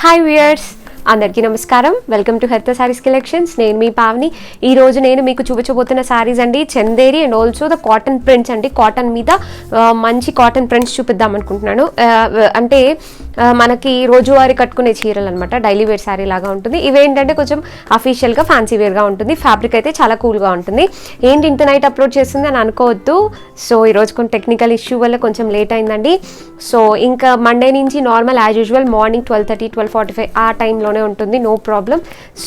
Hi viewers, అందరికీ నమస్కారం. Welcome to హెర్త సారీస్ కలెక్షన్స్. నేను మీ పావని. ఈరోజు నేను మీకు చూపించబోతున్న సారీస్ అండి Chanderi and also the cotton prints అండి. కాటన్ మీద మంచి కాటన్ ప్రింట్స్ చూపిద్దాం అనుకుంటున్నాను. అంటే మనకి రోజువారీ కట్టుకునే చీరలు అనమాట. డైలీ వేర్ శారీ లాగా ఉంటుంది. ఇవేంటంటే కొంచెం అఫీషియల్గా ఫ్యాన్సీ వేర్గా ఉంటుంది. ఫ్యాబ్రిక్ అయితే చాలా కూల్గా ఉంటుంది. ఏంటి ఇంత నైట్ అప్లోడ్ చేస్తుంది అని అనుకోవద్దు. సో ఈరోజు కొంచెం టెక్నికల్ ఇష్యూ వల్ల కొంచెం లేట్ అయిందండి. సో ఇంకా మండే నుంచి నార్మల్ యాజ్ యూజువల్ మార్నింగ్ 12:30 12:45 ఆ టైంలోనే ఉంటుంది. No problem.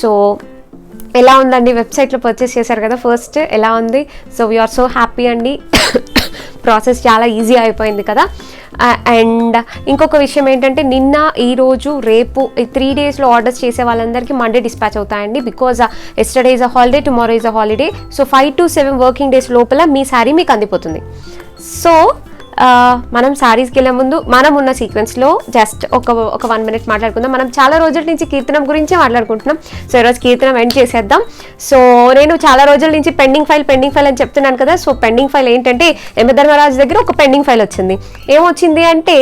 సో ఎలా ఉందండి, వెబ్సైట్లో పర్చేస్ చేశారు కదా ఫస్ట్, ఎలా ఉంది? సో వీఆర్ సో హ్యాపీ అండి. ప్రాసెస్ చాలా ఈజీ అయిపోయింది కదా. అండ్ ఇంకొక విషయం ఏంటంటే నిన్న, ఈరోజు, రేపు ఈ 3 డేస్లో ఆర్డర్స్ చేసే వాళ్ళందరికీ మండే డిస్పాచ్ అవుతాయండి. Because yesterday is a holiday, tomorrow is a holiday. So 5 to 7 working days లోపల మీ శారీ మీకు అందిపోతుంది. సో మనం శారీస్కి వెళ్ళే ముందు మనం ఉన్న సీక్వెన్స్లో జస్ట్ ఒక 1 minute మాట్లాడుకుందాం. మనం చాలా రోజుల నుంచి కీర్తనం గురించే మాట్లాడుకుంటున్నాం. సో ఈరోజు కీర్తనం ఎండ్ చేసేద్దాం. సో నేను చాలా రోజుల నుంచి పెండింగ్ ఫైల్ అని చెప్తున్నాను కదా. సో పెండింగ్ ఫైల్ ఏంటంటే యమధర్మరాజు దగ్గర ఒక పెండింగ్ ఫైల్ వచ్చింది. ఏమొచ్చింది అంటే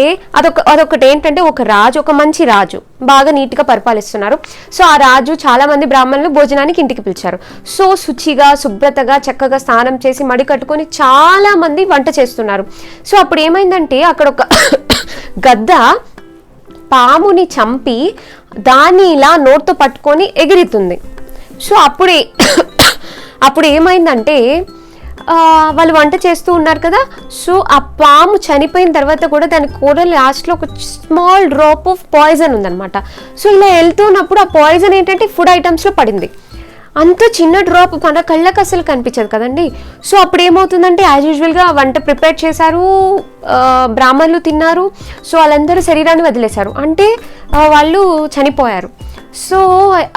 అదొకటి ఏంటంటే ఒక మంచి రాజు బాగా నీట్గా పరిపాలిస్తున్నారు. సో ఆ రాజు చాలా మంది బ్రాహ్మణులు భోజనానికి ఇంటికి పిలిచారు. సో శుచిగా, శుభ్రతగా, చక్కగా స్నానం చేసి మడి కట్టుకొని చాలా మంది వంట చేస్తున్నారు. సో అప్పుడు ఏమైందంటే అక్కడ ఒక గద్ద పాముని చంపి దాన్ని ఇలా నోట్తో పట్టుకొని ఎగిరితుంది. సో అప్పుడు ఏమైందంటే వాళ్ళు వంట చేస్తూ ఉన్నారు కదా. సో ఆ పాము చనిపోయిన తర్వాత కూడా దాని కూడా లాస్ట్లో ఒక స్మాల్ డ్రాప్ ఆఫ్ పాయిజన్ ఉందన్నమాట. సో ఇలా వెళ్తున్నప్పుడు ఆ పాయిజన్ ఏంటంటే ఫుడ్ ఐటమ్స్లో పడింది. అంత చిన్న డ్రాప్ మన కళ్ళకి అసలు కనిపించదు కదండి. సో అప్పుడు ఏమవుతుందంటే యాజ్ యూజువల్గా వంట ప్రిపేర్ చేశారు, బ్రాహ్మణులు తిన్నారు. సో వాళ్ళందరూ శరీరాన్ని వదిలేశారు, అంటే వాళ్ళు చనిపోయారు. సో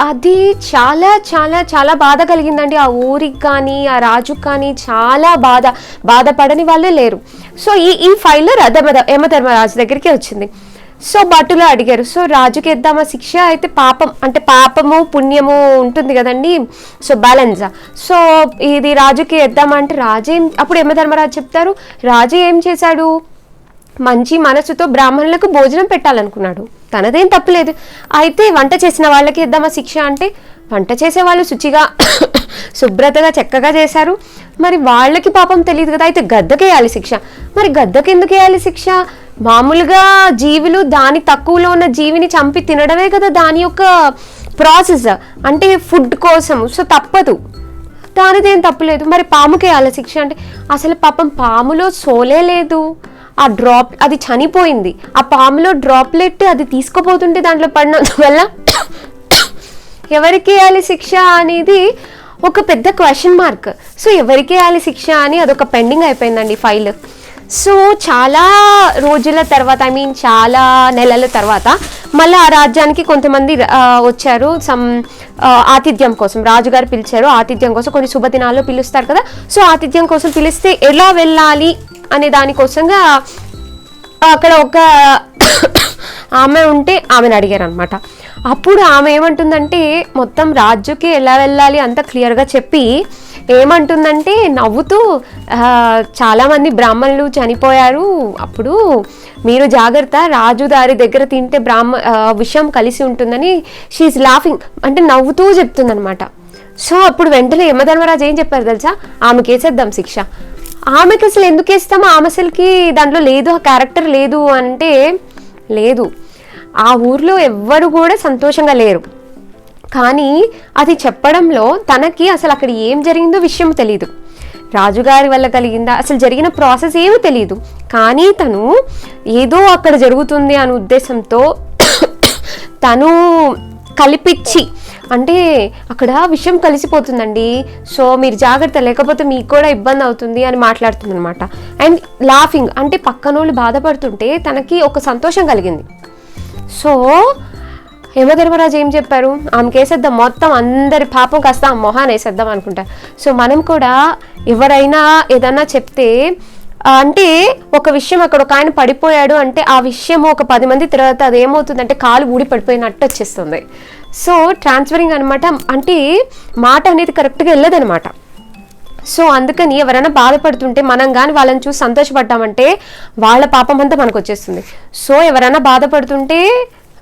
అది చాలా చాలా చాలా బాధ కలిగిందండి ఆ ఊరికి కానీ ఆ రాజుకి కానీ. చాలా బాధపడని వాళ్ళే లేరు. సో ఈ ఫైల్ యమధర్మరాజు దగ్గరికి వచ్చింది. సో భటులు అడిగారు, సో రాజుకి ఇద్దామా శిక్ష? అయితే పాపము పుణ్యము ఉంటుంది కదండి, సో బ్యాలెన్స్. సో ఇది రాజుకి ఇద్దామా అంటే అప్పుడు యమధర్మరాజు చెప్తారు, రాజు ఏం చేశాడు? మంచి మనసుతో బ్రాహ్మణులకు భోజనం పెట్టాలనుకున్నాడు, తనదేం తప్పులేదు. అయితే వంట చేసిన వాళ్ళకి ఇద్దామా శిక్ష అంటే, వంట చేసే వాళ్ళు శుచిగా శుభ్రతగా చక్కగా చేశారు, మరి వాళ్ళకి పాపం తెలియదు కదా, అయితే గద్దకేయాలి శిక్ష. మరి గద్దకి ఎందుకు వేయాలి శిక్ష? మామూలుగా జీవులు దాని తక్కువలో ఉన్న జీవిని చంపి తినడమే కదా దాని యొక్క ప్రాసెస్, అంటే ఫుడ్ కోసం. సో తప్పదు, దానిదేం తప్పులేదు. మరి పాముకి వేయాలి శిక్ష అంటే, అసలు పాపం పాములో సోలే లేదు, ఆ అది చనిపోయింది. ఆ పాములో డ్రాప్లెట్ అది తీసుకుపోతుంటే దాంట్లో పడినందువల్ల ఎవరికి వేయాలి శిక్ష అనేది ఒక పెద్ద క్వశ్చన్ మార్క్. సో ఎవరికి వేయాలి శిక్ష అని అదొక పెండింగ్ అయిపోయిందండి ఫైల్. సో చాలా రోజుల తర్వాత, చాలా నెలల తర్వాత మళ్ళీ ఆ రాజ్యానికి కొంతమంది వచ్చారు ఆతిథ్యం కోసం. రాజుగారు పిలిచారు ఆతిథ్యం కోసం. కొన్ని శుభదినాల్లో పిలుస్తారు కదా. సో ఆతిథ్యం కోసం పిలిస్తే ఎలా వెళ్ళాలి అనే దానికోసంగా అక్కడ ఒక ఆమె ఉంటే ఆమెను అడిగారు అనమాట. అప్పుడు ఆమె ఏమంటుందంటే మొత్తం రాజుకి ఎలా వెళ్ళాలి అంత క్లియర్గా చెప్పి ఏమంటుందంటే నవ్వుతూ, చాలామంది బ్రాహ్మణులు చనిపోయారు, అప్పుడు మీరు జాగ్రత్త, రాజు దారి దగ్గర తింటే విషం కలిసి ఉంటుందని షీఈ్ లాఫింగ్, అంటే నవ్వుతూ చెప్తుందనమాట. సో అప్పుడు వెంటనే యమధర్మరాజు ఏం చెప్పారు తెలుసా? ఆమెకి వేసేద్దాం శిక్ష. ఆమెకి అసలు ఎందుకు వేస్తామో, ఆమె అసలుకి దాంట్లో లేదు, ఆ క్యారెక్టర్ లేదు అంటే లేదు. ఆ ఊర్లో ఎవ్వరు కూడా సంతోషంగా లేరు. కానీ అది చెప్పడంలో తనకి అసలు అక్కడ ఏం జరిగిందో విషయం తెలియదు. రాజుగారి వల్ల కలిగిందా, అసలు జరిగిన ప్రాసెస్ ఏమీ తెలియదు. కానీ తను ఏదో అక్కడ జరుగుతుంది అనే ఉద్దేశంతో తను కల్పించి, అంటే అక్కడ విషయం కలిసిపోతుందండి, సో మీరు జాగ్రత్త, లేకపోతే మీకు కూడా ఇబ్బంది అవుతుంది అని మాట్లాడుతుంది అనమాట. అండ్ లాఫింగ్, అంటే పక్కనోళ్ళు బాధపడుతుంటే తనకి ఒక సంతోషం కలిగింది. సో యమధర్మరాజు ఏం చెప్పారు? ఆమెకి వేసేద్దాం, మొత్తం అందరి పాపం కాస్త ఆ మొహాన్ని వేసేద్దాం అనుకుంటారు. సో మనం కూడా ఎవరైనా ఏదన్నా చెప్తే, అంటే ఒక విషయం అక్కడ ఒక ఆయన పడిపోయాడు అంటే ఆ విషయం ఒక 10 మంది తర్వాత అది ఏమవుతుందంటే కాలు ఊడి పడిపోయినట్టు వచ్చేస్తుంది. సో ట్రాన్స్ఫరింగ్ అనమాట, అంటే మాట అనేది కరెక్ట్గా వెళ్ళదనమాట. సో అందుకని ఎవరైనా బాధపడుతుంటే మనం కానీ వాళ్ళని చూసి సంతోషపడ్డామంటే వాళ్ళ పాపం అంతా మనకు వచ్చేస్తుంది. సో ఎవరైనా బాధపడుతుంటే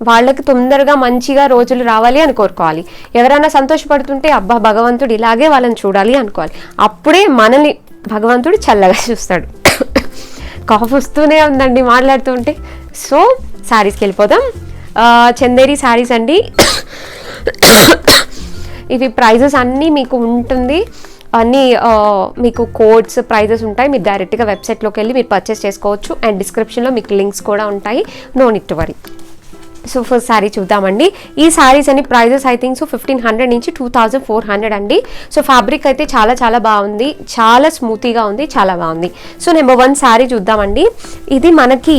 వాళ్ళకి తొందరగా మంచిగా రోజులు రావాలి అని కోరుకోవాలి. ఎవరైనా సంతోషపడుతుంటే అబ్బా భగవంతుడు ఇలాగే వాళ్ళని చూడాలి అనుకోవాలి. అప్పుడే మనల్ని భగవంతుడు చల్లగా చూస్తాడు. కాఫ్ వస్తూనే ఉందండి మాట్లాడుతూ ఉంటే. సో శారీస్కి వెళ్ళిపోదాం. చందేరి శారీస్ అండి. ఇవి ప్రైజెస్ అన్నీ మీకు ఉంటుంది, అన్నీ మీకు కోడ్స్ ప్రైజెస్ ఉంటాయి. మీరు డైరెక్ట్గా వెబ్సైట్లోకి వెళ్ళి మీరు పర్చేస్ చేసుకోవచ్చు. అండ్ డిస్క్రిప్షన్లో మీకు లింక్స్ కూడా ఉంటాయి. No need to worry. So first sari చూద్దామండి. ఈ శారీస్ అన్ని ప్రైజెస్ ఐ థింక్ సో 1500 నుంచి 2400 అండి. సో ఫ్యాబ్రిక్ అయితే చాలా చాలా బాగుంది, చాలా స్మూతీగా ఉంది, చాలా బాగుంది. సో నెంబర్ 1 శారీ చూద్దామండి. ఇది మనకి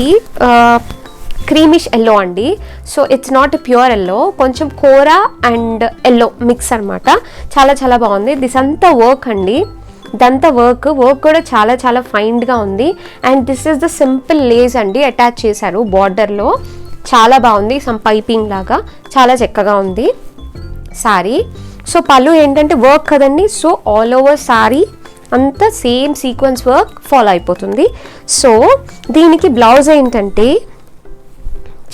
క్రీమిష్ ఎల్లో అండి. So it's not pure yellow, కొంచెం కోరా అండ్ ఎల్లో మిక్స్ అనమాట. చాలా చాలా బాగుంది. దిస్ అంతా వర్క్ అండి, ఇదంతా వర్క్ కూడా చాలా చాలా ఫైన్గా ఉంది. And this is the simple Lay's అండి, అటాచ్ చేశారు బార్డర్లో. చాలా బాగుంది, సమ్ పైపింగ్ లాగా చాలా చక్కగా ఉంది శారీ. సో పళ్ళు ఏంటంటే వర్క్ కదండి, సో ఆల్ ఓవర్ శారీ అంతా సేమ్ సీక్వెన్స్ వర్క్ ఫాలో అయిపోతుంది. సో దీనికి బ్లౌజ్ ఏంటంటే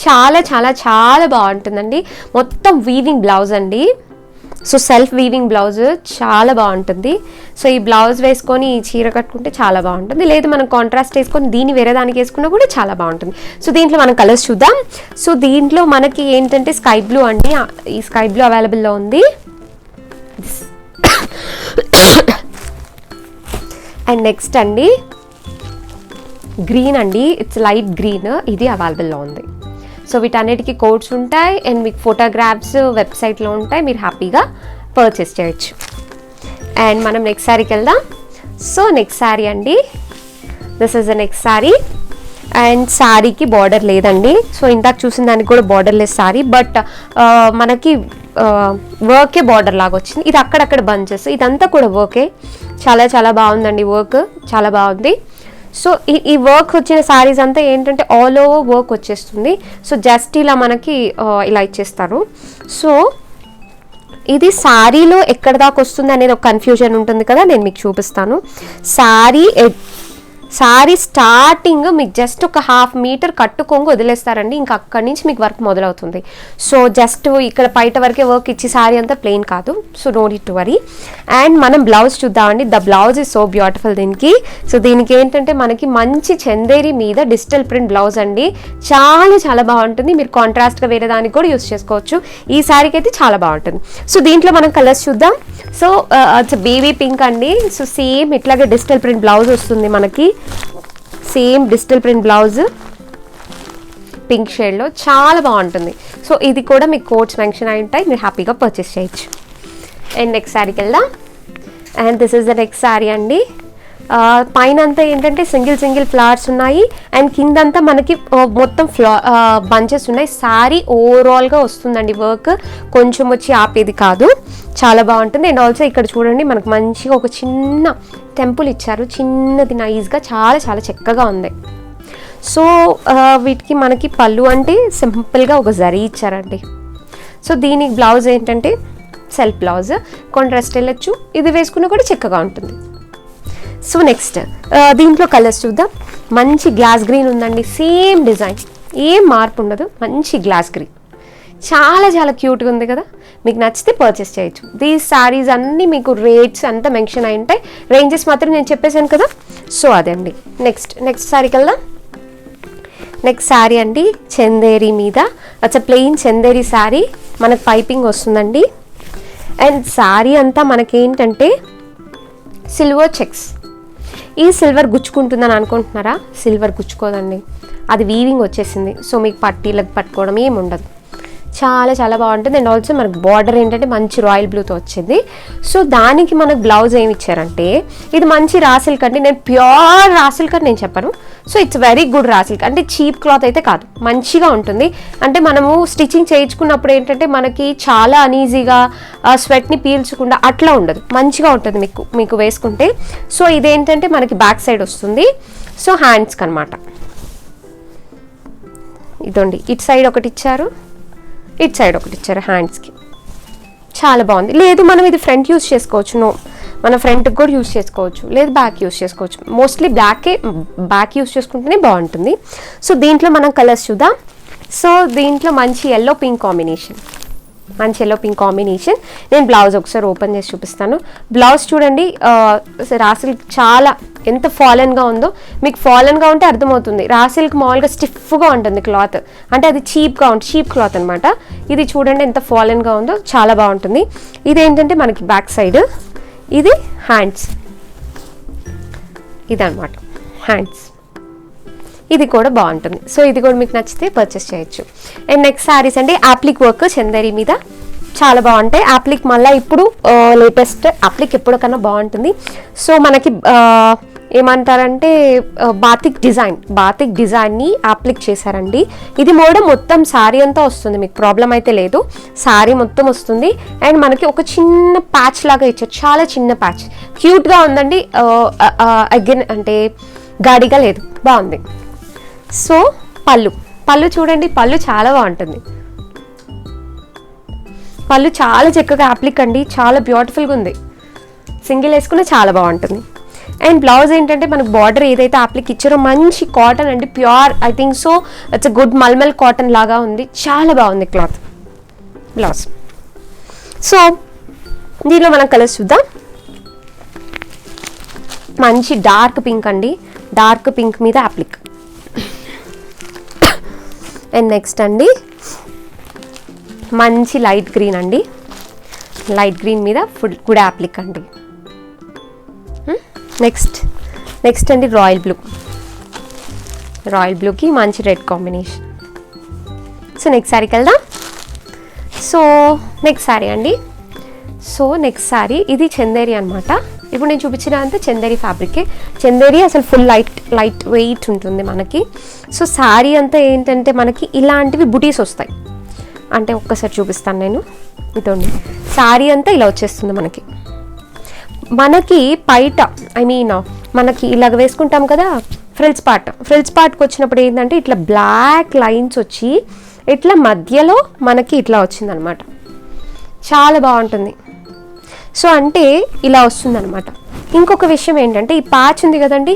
చాలా చాలా చాలా బాగుంటుందండి. మొత్తం వీవింగ్ బ్లౌజ్ అండి. సో సెల్ఫ్ వీవింగ్ బ్లౌజ్ చాలా బాగుంటుంది. సో ఈ బ్లౌజ్ వేసుకొని ఈ చీర కట్టుకుంటే చాలా బాగుంటుంది. లేదు మనం కాంట్రాస్ట్ వేసుకొని దీన్ని వేరే దానికి వేసుకున్నా కూడా చాలా బాగుంటుంది. సో దీంట్లో మనం కలర్స్ చూద్దాం. సో దీంట్లో మనకి ఏంటంటే స్కై బ్లూ అండి, ఈ స్కై బ్లూ అవైలబుల్లో ఉంది. అండ్ నెక్స్ట్ అండి గ్రీన్ అండి, ఇట్స్ లైట్ గ్రీన్, ఇది అవైలబుల్లో ఉంది. సో వీటన్నిటికీ కోడ్స్ ఉంటాయి అండ్ మీకు ఫోటోగ్రాఫ్స్ వెబ్సైట్లో ఉంటాయి, మీరు హ్యాపీగా పర్చేస్ చేయొచ్చు. అండ్ మనం నెక్స్ట్ శారీకి వెళ్దాం. సో నెక్స్ట్ శారీ అండి, this is the next sari. And శారీకి బార్డర్ లేదండి. సో ఇందాక చూసిన దానికి కూడా బార్డర్ లెస్ శారీ, బట్ మనకి వర్కే బార్డర్ లాగా వచ్చింది. ఇది అక్కడక్కడ బంచెస్, ఇదంతా కూడా వర్కే. చాలా చాలా బాగుందండి, వర్క్ చాలా బాగుంది. సో ఈ వర్క్ వచ్చిన శారీస్ అంతా ఏంటంటే ఆల్ ఓవర్ వర్క్ వచ్చేస్తుంది. సో జస్ట్ ఇలా మనకి ఇలా ఇచ్చేస్తారు. సో ఇది శారీలో ఎక్కడ దాకా వస్తుంది అనేది ఒక కన్ఫ్యూజన్ ఉంటుంది కదా, నేను మీకు చూపిస్తాను. శారీ స్టార్టింగ్ మీకు జస్ట్ ఒక 1/2 మీటర్ కట్టుకొంగు వదిలేస్తారండి, ఇంకా అక్కడి నుంచి మీకు వర్క్ మొదలవుతుంది. సో జస్ట్ ఇక్కడ బయట వరకే వర్క్ ఇచ్చి శారీ అంతా ప్లెయిన్ కాదు. So no need to worry. And మనం బ్లౌజ్ చూద్దామండి. The blouse is so beautiful దీనికి. సో దీనికి ఏంటంటే మనకి మంచి చందేరి మీద డిజిటల్ ప్రింట్ బ్లౌజ్ అండి, చాలా చాలా బాగుంటుంది. మీరు కాంట్రాస్ట్గా వేరే దానికి కూడా యూస్ చేసుకోవచ్చు. ఈ శారీకి అయితే చాలా బాగుంటుంది. సో దీంట్లో మనం కలర్స్ చూద్దాం. సో ఇట్స్ బేబీ పింక్ అండి. సో సేమ్ ఇట్లాగే డిజిటల్ ప్రింట్ బ్లౌజ్ వస్తుంది మనకి, same digital print blouse pink షేడ్లో చాలా బాగుంటుంది. సో ఇది కూడా మీకు కోడ్స్ మెన్షన్ అయి ఉంటాయి, మీరు హ్యాపీగా పర్చేస్ చేయొచ్చు. అండ్ నెక్స్ట్ శారీకి వెళ్దాం. And this is the next sari అండి. పైన అంతా ఏంటంటే సింగిల్ ఫ్లవర్స్ ఉన్నాయి అండ్ కిందంతా మనకి మొత్తం బంచెస్ ఉన్నాయి. శారీ ఓవరాల్గా వస్తుందండి వర్క్, కొంచెం వచ్చి ఆపేది కాదు, చాలా బాగుంటుంది. అండ్ ఆల్సో ఇక్కడ చూడండి మనకు మంచిగా ఒక చిన్న టెంపుల్ ఇచ్చారు, చిన్నది నైస్గా, చాలా చాలా చక్కగా ఉంది. సో వీటికి మనకి పళ్ళు అంటే సింపుల్గా ఒక జరీ ఇచ్చారండి. సో దీనికి బ్లౌజ్ ఏంటంటే సెల్ఫ్ బ్లౌజ్, కాంట్రాస్ట్ వెళ్ళొచ్చు, ఇది వేసుకున్నా కూడా చక్కగా ఉంటుంది. సో నెక్స్ట్ దీంట్లో కలర్స్ చూద్దాం. మంచి గ్లాస్ గ్రీన్ ఉందండి, సేమ్ డిజైన్, ఏం మార్పు ఉండదు, మంచి గ్లాస్ గ్రీన్, చాలా చాలా క్యూట్గా ఉంది కదా. మీకు నచ్చితే పర్చేస్ చేయొచ్చు. దీస్ శారీస్ అన్నీ మీకు రేట్స్ అంతా మెన్షన్ అయి ఉంటాయి, రేంజెస్ మాత్రం నేను చెప్పేశాను కదా. సో అదే అండి. నెక్స్ట్ శారీకి వెళ్దాం. నెక్స్ట్ శారీ అండి చందేరి మీద, అచ్చా ప్లెయిన్ చందేరి శారీ, మనకు పైపింగ్ వస్తుందండి. అండ్ శారీ అంతా మనకేంటంటే సిల్వర్ చెక్స్. ఈ సిల్వర్ గుచ్చుకుంటుందని అనుకుంటున్నారా? సిల్వర్ గుచ్చుకోదండి, అది వీవింగ్ వచ్చేసింది. సో మీకు పట్టీలకు పట్టుకోవడం ఏమి ఉండదు, చాలా చాలా బాగుంటుంది. అండ్ ఆల్సో మనకు బార్డర్ ఏంటంటే మంచి రాయల్ బ్లూతో వచ్చింది. సో దానికి మనకు బ్లౌజ్ ఏమి ఇచ్చారంటే ఇది మంచి రా సిల్క్ అండి, నేను ప్యూర్ రా సిల్క్ అని నేను చెప్పను. So it's very good raw silk, అంటే చీప్ క్లాత్ అయితే కాదు, మంచిగా ఉంటుంది. అంటే మనము స్టిచ్చింగ్ చేయించుకున్నప్పుడు ఏంటంటే మనకి చాలా అనీజీగా స్వెట్ని పీల్చకుండా అట్లా ఉండదు, మంచిగా ఉంటుంది మీకు వేసుకుంటే. సో ఇదేంటంటే మనకి బ్యాక్ సైడ్ వస్తుంది. సో హ్యాండ్స్కి అనమాట ఇదండి, ఇటు సైడ్ ఒకటి ఇచ్చారు, ఇటు సైడ్ ఒకటి ఇచ్చారు హ్యాండ్స్కి, చాలా బాగుంది. లేదు మనం ఇది ఫ్రంట్ యూస్ చేసుకోవచ్చు, మన ఫ్రంట్కి కూడా యూస్ చేసుకోవచ్చు, లేదు బ్యాక్ యూస్ చేసుకోవచ్చు. మోస్ట్లీ బ్యాక్ యూస్ చేసుకుంటేనే బాగుంటుంది. సో దీంట్లో మనం కలర్స్ చూద్దాం. సో దీంట్లో మంచి ఎల్లో పింక్ కాంబినేషన్, మంచి ఎల్లో పింక్ కాంబినేషన్. నేను బ్లౌజ్ ఒకసారి ఓపెన్ చేసి చూపిస్తాను. బ్లౌజ్ చూడండి, రా సిల్క్ చాలా ఎంత ఫాలెన్గా ఉందో. మీకు ఫాలెన్గా ఉంటే అర్థమవుతుంది. రా సిల్క్ మామూలుగా స్టిఫ్గా ఉంటుంది క్లాత్, అంటే అది చీప్గా ఉంటుంది, చీప్ క్లాత్ అనమాట. ఇది చూడండి ఎంత ఫాలెన్గా ఉందో, చాలా బాగుంటుంది. ఇదేంటంటే మనకి బ్యాక్ సైడ్, ఇది హ్యాండ్స్, ఇదన్నమాట హ్యాండ్స్. ఇది కూడా బాగుంటుంది. సో ఇది కూడా మీకు నచ్చితే పర్చేస్ చేయొచ్చు. అండ్ నెక్స్ట్ శారీస్ అండి, యాప్లిక్ వర్క్ చందేరి మీద చాలా బాగుంటాయి. యాప్లిక్ మళ్ళీ ఇప్పుడు లేటెస్ట్, యాప్లిక్ ఎప్పటికన్నా బాగుంటుంది. సో మనకి ఏమంటారంటే బాతిక్ డిజైన్ని యాప్లిక్ చేశారండి. ఇది మొత్తం శారీ అంతా వస్తుంది, మీకు ప్రాబ్లం అయితే లేదు. శారీ మొత్తం వస్తుంది. అండ్ మనకి ఒక చిన్న ప్యాచ్ లాగా ఇచ్చారు, చాలా చిన్న ప్యాచ్, క్యూట్గా ఉందండి. అగైన్ అంటే గాడిగా లేదు, బాగుంది. సో పళ్ళు చూడండి, పళ్ళు చాలా బాగుంటుంది. పళ్ళు చాలా చక్కగా యాప్లిక్ అండి, చాలా బ్యూటిఫుల్గా ఉంది. సింగిల్ వేసుకున్న చాలా బాగుంటుంది. అండ్ బ్లౌజ్ ఏంటంటే మనకు బార్డర్ ఏదైతే యాప్లిక్ ఇచ్చారో మంచి కాటన్ అండి, pure, I think so it's good మల్మల్ కాటన్ లాగా ఉంది, చాలా బాగుంది క్లాత్ బ్లౌజ్. సో దీనిలో మనం కలర్స్ చూద్దాం. మంచి డార్క్ పింక్ అండి, డార్క్ పింక్ మీద యాప్లిక్. అండ్ నెక్స్ట్ అండి మంచి లైట్ గ్రీన్ అండి, లైట్ గ్రీన్ మీద కూడా యాప్లిక్ అండి. నెక్స్ట్ అండి రాయల్ బ్లూకి మంచి రెడ్ కాంబినేషన్. సో నెక్స్ట్ శారీకి వెళ్దాం. సో నెక్స్ట్ శారీ అండి, నెక్స్ట్ శారీ ఇది చందేరి అనమాట. ఇప్పుడు నేను చూపించిన అంతా చందేరి ఫ్యాబ్రికే. చందేరి అసలు ఫుల్ లైట్ వెయిట్ ఉంటుంది మనకి. సో శారీ అంతా ఏంటంటే మనకి ఇలాంటివి బుటీస్ వస్తాయి. అంటే ఒక్కసారి చూపిస్తాను నేను, ఇదండి శారీ అంతా ఇలా వచ్చేస్తుంది మనకి బయట, ఐ మీన్ మనకి ఇలాగ వేసుకుంటాం కదా ఫ్రిల్స్ పార్ట్కి వచ్చినప్పుడు ఏంటంటే ఇట్లా బ్లాక్ లైన్స్ వచ్చి ఇట్లా మధ్యలో మనకి ఇట్లా వచ్చిందనమాట, చాలా బాగుంటుంది. సో అంటే ఇలా వస్తుందన్నమాట. ఇంకొక విషయం ఏంటంటే ఈ ప్యాచ్ ఉంది కదండి,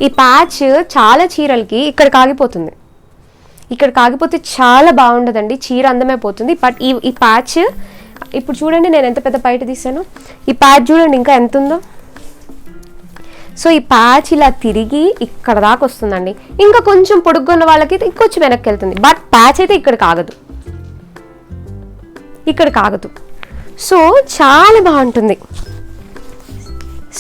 ఈ ప్యాచ్ చాలా చీరలకి ఇక్కడికి ఆగిపోతే చాలా బాగుండదండి, చీర అందమైపోతుంది. బట్ ఈ ప్యాచ్ ఇప్పుడు చూడండి, నేను ఎంత పెద్ద బయట తీసాను, ఈ ప్యాచ్ చూడండి ఇంకా ఎంత ఉందో. సో ఈ ప్యాచ్ ఇలా తిరిగి ఇక్కడ దాకా వస్తుందండి. ఇంకా కొంచెం పొడుగ్గా ఉన్న వాళ్ళకి ఇంకొంచెం వెనక్కి వెళ్తుంది, బట్ ప్యాచ్ అయితే ఇక్కడికి ఆగదు. సో చాలా బాగుంటుంది.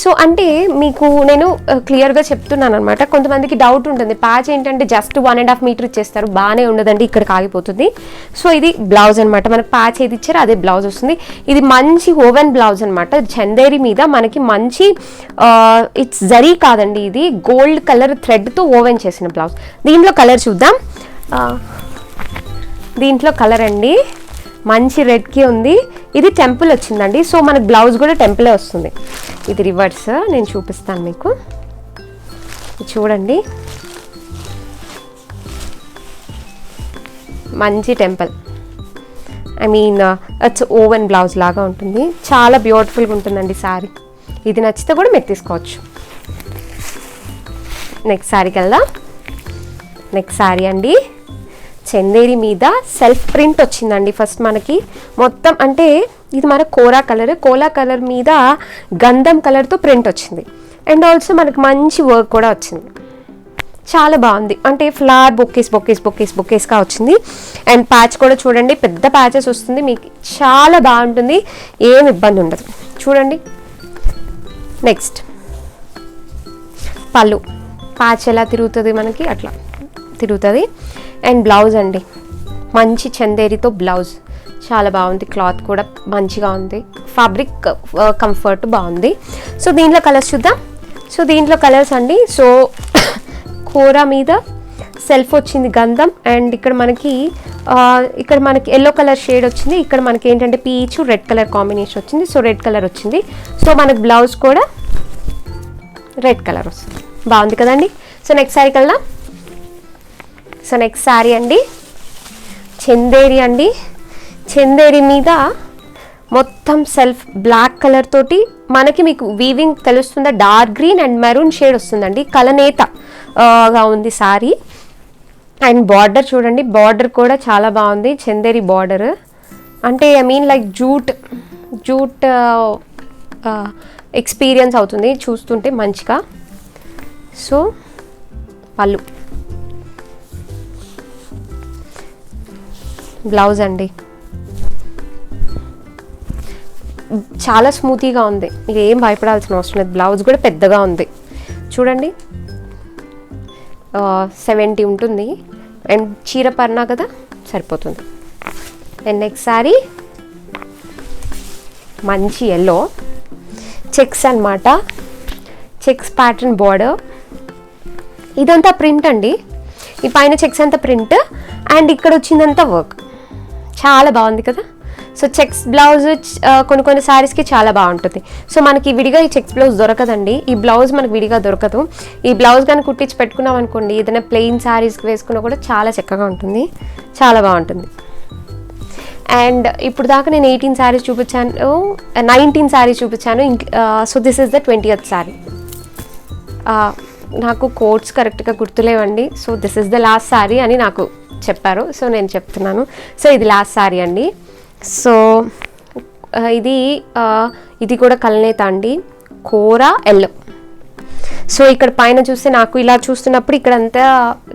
సో అంటే మీకు నేను క్లియర్గా చెప్తున్నాను అనమాట. కొంతమందికి డౌట్ ఉంటుంది, ప్యాచ్ ఏంటంటే జస్ట్ 1.5 మీటర్ ఇచ్చేస్తారు, బాగానే ఉండదండి, ఇక్కడికి ఆగిపోతుంది. సో ఇది బ్లౌజ్ అనమాట, మనకు ప్యాచ్ ఏది ఇచ్చారో అదే బ్లౌజ్ వస్తుంది. ఇది మంచి ఓవెన్ బ్లౌజ్ అనమాట, చందేరి మీద మనకి మంచి ఇట్స్ జరీ కాదండి, ఇది గోల్డ్ కలర్ థ్రెడ్తో ఓవెన్ చేసిన బ్లౌజ్. దీంట్లో కలర్ చూద్దాం. దీంట్లో కలర్ అండి మంచి రెడ్కి ఉంది, ఇది టెంపుల్ వచ్చిందండి. సో మనకు బ్లౌజ్ కూడా టెంపులే వస్తుంది. ఇది రివర్స్, నేను చూపిస్తాను మీకు, చూడండి మంచి temple, I mean it's woven blouse లాగా ఉంటుంది, చాలా బ్యూటిఫుల్గా ఉంటుందండి శారీ. ఇది నచ్చితే కూడా మీరు తీసుకోవచ్చు. నెక్స్ట్ శారీకి వెళ్దాం. నెక్స్ట్ శారీ అండి చందేరి మీద సెల్ఫ్ ప్రింట్ వచ్చిందండి. ఫస్ట్ మనకి మొత్తం అంటే ఇది మన కోలా కలర్ మీద గంధం కలర్తో ప్రింట్ వచ్చింది. అండ్ ఆల్సో మనకి మంచి వర్క్ కూడా వచ్చింది, చాలా బాగుంది. అంటే ఫ్లవర్ బొకేస్గా వచ్చింది. అండ్ ప్యాచ్ కూడా చూడండి, పెద్ద ప్యాచెస్ వస్తుంది, మీకు చాలా బాగుంటుంది, ఏం ఇబ్బంది ఉండదు. చూడండి నెక్స్ట్ పళ్ళు, ప్యాచ్ ఎలా తిరుగుతుంది మనకి అట్లా తిరుగుతుంది. అండ్ బ్లౌజ్ అండి మంచి చందేరితో బ్లౌజ్, చాలా బాగుంది, క్లాత్ కూడా మంచిగా ఉంది, ఫ్యాబ్రిక్ కంఫర్ట్ బాగుంది. సో దీంట్లో కలర్స్ చూద్దాం. సో దీంట్లో కలర్స్ అండి, సో కూర మీద సెల్ఫ్ వచ్చింది గంధం, అండ్ ఇక్కడ మనకి ఎల్లో కలర్ షేడ్ వచ్చింది, ఇక్కడ మనకి ఏంటంటే పీచు రెడ్ కలర్ కాంబినేషన్ వచ్చింది. సో రెడ్ కలర్ వచ్చింది. సో మనకి బ్లౌజ్ కూడా రెడ్ కలర్ వస్తుంది, బాగుంది కదండి. సో నెక్స్ట్ శారీకి వెళ్దాం. సో నెక్స్ట్ శారీ అండి చందేరి మీద మొత్తం సెల్ఫ్ బ్లాక్ కలర్ తోటి మనకి మీకు వీవింగ్ తెలుస్తుందా, dark green and maroon shade వస్తుందండి, కలనేతగా ఉంది శారీ. అండ్ బార్డర్ చూడండి, బార్డర్ కూడా చాలా బాగుంది, చందేరి బార్డర్. అంటే I mean like jute experience అవుతుంది చూస్తుంటే మంచిగా. సో పళ్ళు, బ్లౌజ్ అండి చాలా స్మూతీగా ఉంది, మీరు ఏం భయపడాల్సిన అవసరం లేదు. బ్లౌజ్ కూడా పెద్దగా ఉంది చూడండి, 70 ఉంటుంది. అండ్ చీర పడినా కదా సరిపోతుంది. అండ్ నెక్స్ట్ సారీ మంచి ఎల్లో చెక్స్ అనమాట, చెక్స్ ప్యాటర్న్ బార్డర్. ఇదంతా ప్రింట్ అండి, ఈ పైన చెక్స్ అంతా ప్రింట్ అండ్ ఇక్కడ వచ్చిందంతా వర్క్. చాలా బాగుంది కదా. సో చెక్స్ బ్లౌజ్ కొన్ని శారీస్కి చాలా బాగుంటుంది. సో మనకి విడిగా ఈ చెక్స్ బ్లౌజ్ దొరకదండి, ఈ బ్లౌజ్ మనకి విడిగా దొరకదు. ఈ బ్లౌజ్ కానీ కుట్టించి పెట్టుకున్నాం అనుకోండి, ఏదైనా ప్లెయిన్ శారీస్కి వేసుకున్నా కూడా చాలా చక్కగా ఉంటుంది, చాలా బాగుంటుంది. అండ్ ఇప్పుడు దాకా నేను 18 శారీస్ చూపించాను, 19 శారీస్ చూపించాను. So this is the 20th sari. నాకు కోడ్స్ కరెక్ట్గా గుర్తులేవండి. So this is the last sari అని నాకు చెప్పారు, సో నేను చెప్తున్నాను. సో ఇది లాస్ట్ శారీ అండి. సో ఇది కూడా కల్నేత అండి, కోరా ఎల్లో. సో ఇక్కడ పైన చూస్తే నాకు ఇలా చూస్తున్నప్పుడు ఇక్కడ అంతా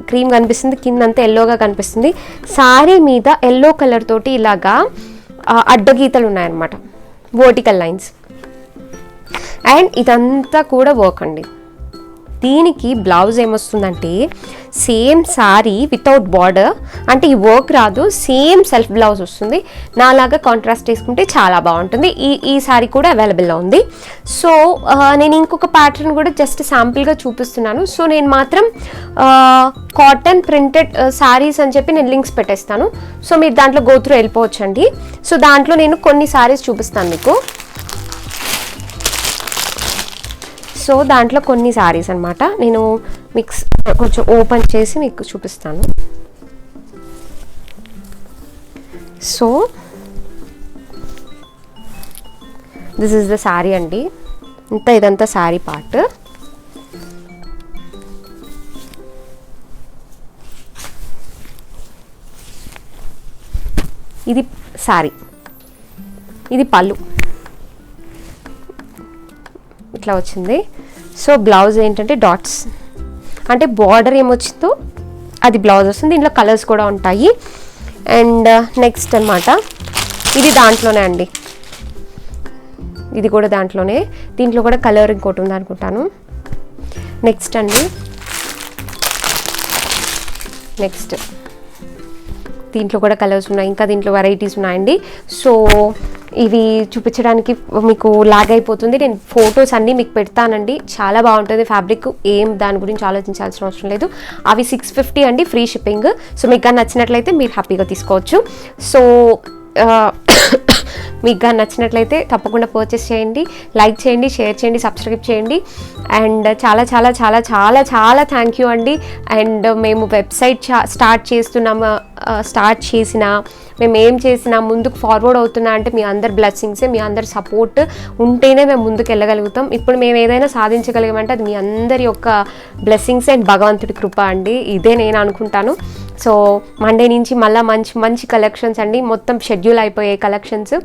క్రీమ్ కనిపిస్తుంది, కింద అంతా ఎల్లోగా కనిపిస్తుంది. శారీ మీద ఎల్లో కలర్ తోటి ఇలాగా అడ్డగీతలు ఉన్నాయన్నమాట, వర్టికల్ లైన్స్. అండ్ ఇదంతా కూడా వర్క్ అండి. దీనికి బ్లౌజ్ ఏమొస్తుందంటే సేమ్ శారీ వితౌట్ బార్డర్, అంటే ఈ వర్క్ రాదు, సేమ్ సెల్ఫ్ బ్లౌజ్ వస్తుంది. నాలాగా కాంట్రాస్ట్ వేసుకుంటే చాలా బాగుంటుంది. ఈ శారీ కూడా అవైలబుల్లో ఉంది. సో నేను ఇంకొక ప్యాటర్న్ కూడా జస్ట్ శాంపుల్గా చూపిస్తున్నాను. సో నేను మాత్రం కాటన్ ప్రింటెడ్ శారీస్ అని చెప్పి నేను లింక్స్ పెట్టేస్తాను. సో మీరు దాంట్లో గోత్రూ వెళ్ళిపోవచ్చండి. సో దాంట్లో నేను కొన్ని శారీస్ చూపిస్తాను మీకు. సో దాంట్లో కొన్ని శారీస్ అనమాట, నేను మిక్స్ కొంచెం ఓపెన్ చేసి మీకు చూపిస్తాను. So this is the sari అండి, ఇదంతా శారీ పార్ట్. ఇది శారీ, ఇది పళ్ళు ఇట్లా వచ్చింది. సో బ్లౌజ్ ఏంటంటే డాట్స్, అంటే బార్డర్ ఏమొచ్చిందో అది బ్లౌజ్ వస్తుంది. దీంట్లో కలర్స్ కూడా ఉంటాయి. అండ్ నెక్స్ట్ అనమాట, ఇది దాంట్లోనే అండి, ఇది కూడా దాంట్లోనే. దీంట్లో కూడా కలర్ ఇంకోటి ఉంది అనుకుంటాను. నెక్స్ట్ అండి, నెక్స్ట్ దీంట్లో కూడా కలర్స్ ఉన్నాయి, ఇంకా దీంట్లో వెరైటీస్ ఉన్నాయండి. సో ఇవి చూపించడానికి మీకు లాగ్ అయిపోతుంది, నేను ఫొటోస్ అన్నీ మీకు పెడతానండి. చాలా బాగుంటుంది ఫ్యాబ్రిక్, ఏం దాని గురించి ఆలోచించాల్సిన అవసరం లేదు. అవి 650 అండి, ఫ్రీ షిప్పింగ్. సో మీకు కానీ నచ్చినట్లయితే మీరు హ్యాపీగా తీసుకోవచ్చు. సో మీకు కానీ నచ్చినట్లయితే తప్పకుండా పర్చేస్ చేయండి, లైక్ చేయండి, షేర్ చేయండి, సబ్స్క్రైబ్ చేయండి. అండ్ చాలా చాలా చాలా చాలా చాలా థ్యాంక్ యూ అండి. అండ్ మేము వెబ్సైట్ స్టార్ట్ చేసిన మేము ఏం చేసినా ముందుకు ఫార్వర్డ్ అవుతున్నా అంటే మీ అందరి బ్లెస్సింగ్సే, మీ అందరి సపోర్ట్ ఉంటేనే మేము ముందుకు వెళ్ళగలుగుతాం. ఇప్పుడు మేము ఏదైనా సాధించగలిగామంటే అది మీ అందరి యొక్క బ్లెస్సింగ్స్ అండ్ భగవంతుడి కృప అండి, ఇదే నేను అనుకుంటాను. సో మండే నుంచి మళ్ళీ మంచి మంచి కలెక్షన్స్ అండి, మొత్తం షెడ్యూల్ అయిపోయాయి కలెక్షన్స్.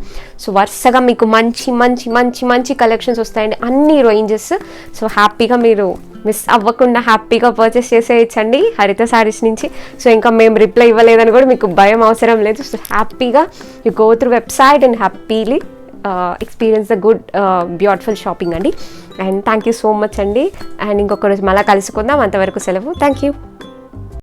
సో వరుసగా మీకు మంచి మంచి మంచి మంచి కలెక్షన్స్ వస్తాయండి, అన్ని రేంజెస్. సో హ్యాపీగా మీరు మిస్ అవ్వకుండా హ్యాపీగా పర్చేస్ చేసేయచ్చండి హరిత శారీస్ నుంచి. సో ఇంకా మేము రిప్లై ఇవ్వలేదని కూడా మీకు భయం అవసరం లేదు. సో హ్యాపీగా you go through website and happily experience the good beautiful shopping అండి. And thank you so much అండి. అండ్ ఇంకొక రోజు మళ్ళీ కలుసుకుందాం, అంతవరకు సెలవు. Thank you.